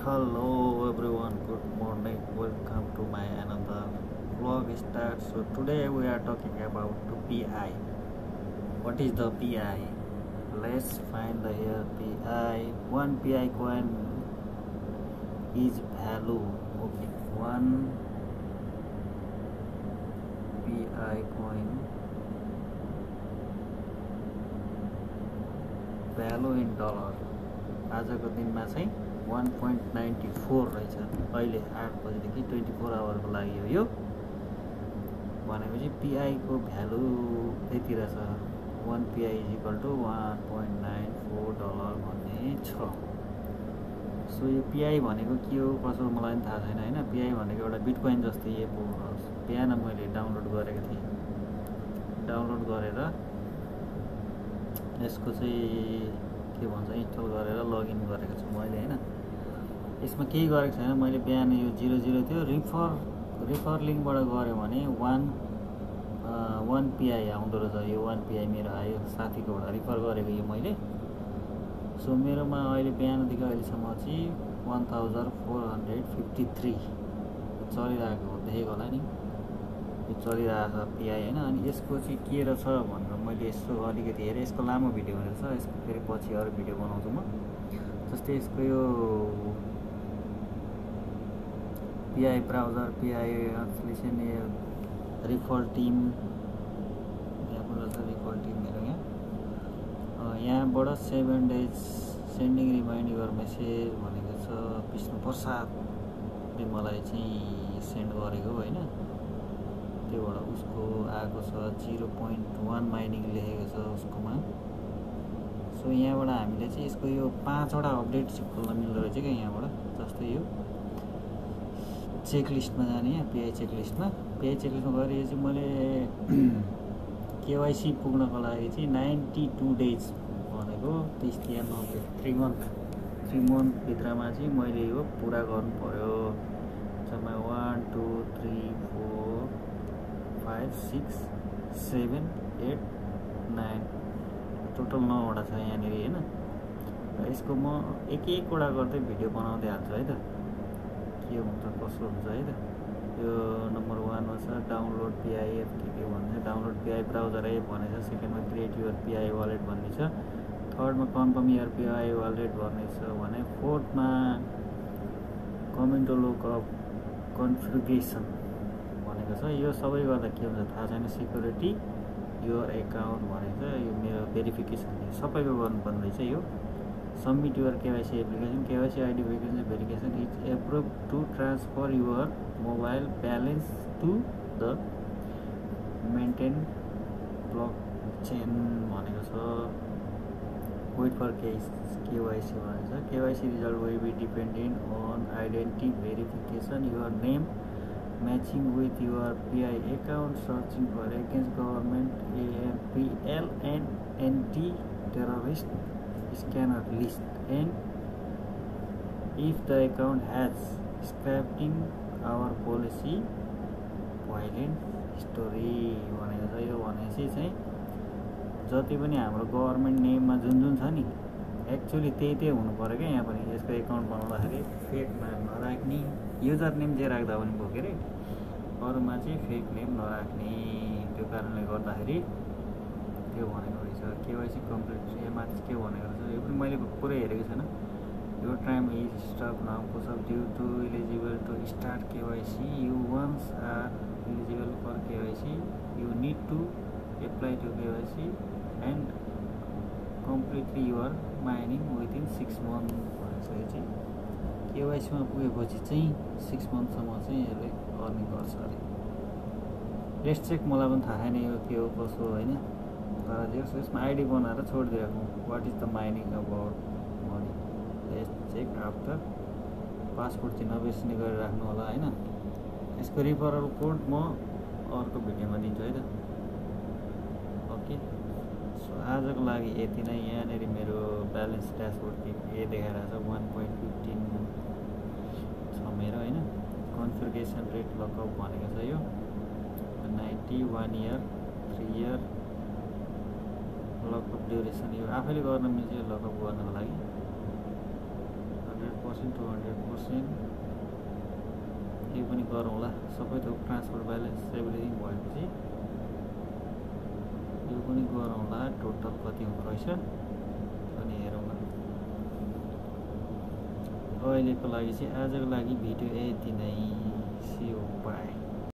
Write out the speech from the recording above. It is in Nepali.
Hello everyone, good morning. Welcome to my another vlog start. So today we are talking about the PI. What is the PI? Let's find the here PI. One PI coin is value. Okay, one PI coin value in dollar. आजको दिनमा चाहिँ 1.94 रहेछ। अहिले 8 बजेदेखि 24 आवरको लागि हो यो। भनेपछि PI को भ्यालु यति रहेछ। 1 PI is equal to $1.94 भन्ने छ। सो यो PI भनेको के हो कसो मलाई पनि थाहा छैन हैन। PI भनेको एउटा बिटकोइन जस्तै हो। बिहान मैले डाउनलोड गरेको थिएँ। डाउनलोड गरेर यसको चाहिँ के भन्छ इन्स्टल गरेर लगइन गरेको छु मैले हैन। यसमा केही गरेको छैन मैले। बिहान यो 00 थियो। रिफर लिंकबाट गऱ्यो भने 1 PI आउँदो रहेछ। यो 1 PI मेरो आयो साथीकोबाट रिफर गरेको यो मैले। सो मेरोमा अहिले बिहानदेखि अहिलेसम्म चाहिँ 1453 चलिरहेको हो। देखेको होला नि यो चलिरहेको छ PI हैन। अनि यसको चाहिँ के रहेछ भनेर मैले यसो अलिकति हेरेँ। यसको लामो भिडियो रहेछ। यसको फेरि पछि अरू भिडियो बनाउँछु म। जस्तै यसको यो PI browser, PI translation, refer team यहाँबाट रिफर टिम मेरो यहाँबाट 7 days sending remind your message भनेको छ। विष्णु प्रसादले मलाई चाहिँ सेन्ड गरेको हैन। त्योबाट उसको आएको छ 0.1 माइनिङ लेखेको छ उसकोमा। सो यहाँबाट हामीले चाहिँ यसको यो 5 वटा अपडेट चाहिँ खोल्न मिल्दो रहेछ क्या यहाँबाट। जस्तै यो चेकलिस्टमा जाने यहाँ PI चेकलिस्टमा गएर यो चाहिँ मैले KYC पुग्नको लागि चाहिँ 92 days भनेको 30 या 90 3 month भित्रमा चाहिँ मैले यो पुरा गर्नु पर्यो। जम्मा 1 2 3 4 5 6 7 8 9 टोटल 9 वटा छ यहाँनिर हैन। र यसको म एक वटा गर्दै भिडियो बनाउँदै हाल्छु है त। के हुन्छ कसो हुन्छ है त। यो नम्बर 1 मा छ डाउनलोड PI के भन्छ। डाउनलोड PI ब्राउजर एप भनेछ। सेकेन्डमा क्रिएट युर PI वालेट भन्ने छ। थर्डमा कन्फर्म युर PI वालेट भन्ने छ भने फोर्थमा कमेन्ट लुक अफ कन्फिगरेसन भनेको छ। यो सबै गर्दा के हुन्छ थाहा छैन। सिक्युरिटी योर एकाउन्ट भनेको छ। यो मेरो भेरिफिकेसन सबैको गर्नुपर्ने रहेछ यो। Submit your KYC application. KYC ID verification is approve to transfer your mobile balance to the maintain blockchain भनेको छ। वेट फर KYC भनेको छ। KYC result will be dependent on identity verification your name matching with your PI account, searching for against government AMPL and anti-terrorist scanner list, and if the account has scrapping our policy violent story भनेको छ। यो भनेपछि चाहिँ जति पनि हाम्रो गभर्नमेन्ट नेममा जुन छ नि एक्चुअली त्यही हुनु पर्यो क्या। यहाँ पनि यसको एकाउन्ट बनाउँदाखेरि फेक नाम नराख्ने, युजर नेम जे राख्दा पनि भयो के अरे। अरूमा चाहिँ फेक नेम नराख्ने। त्यो कारणले गर्दाखेरि त्यो भनेको रहेछ। KYC कम्प्लिट यो माथि के भनेको रहेछ यो पनि मैले पुरै हेरेको छैन। यो time is stop now because of due to eligible to start KYC you once are eligible for KYC you need to apply to KYC and completely your mining within 6 months भनेको चाहिँ KYC मा पुगेपछि चाहिँ 6 monthsम्म चाहिँ यसले अर्निङ गर्छ अरे। Let's check. मलाई पनि थाहा छैन यो के हो कसो होइन। तर यसमा आइडी बनाएर छोडिदिएको। What is the mining about money. Let's check after. Passport चाहिँ नबिर्सिने गरेर राख्नु होला होइन। यसको रिफरल कोड म अर्को भिडियोमा दिन्छु है त। ओके सो आजको लागि यति नै। यहाँनिर मेरो ब्यालेन्स ड्यासबोर्ड के देखाइरहेको छ 1.15 छ मेरो होइन। कन्फिगरेसन रेट लकअप भनेको छ यो 90 1 year 3 year लकअप ड्युरेसन। यो आफैले गर्न मिल्छ लकअप गर्नको लागि। 100% 100% 200%, यो पनि गरौँला। सबै थोक ट्रान्सफर ब्यालेन्स एभ्रिथिङ भएपछि यो पनि गरौँला, टोटल कति हुँदो रहेछ अनि हेरौँ न। अहिलेको लागि चाहिँ आजको लागि भिडियो यति नै। See you by.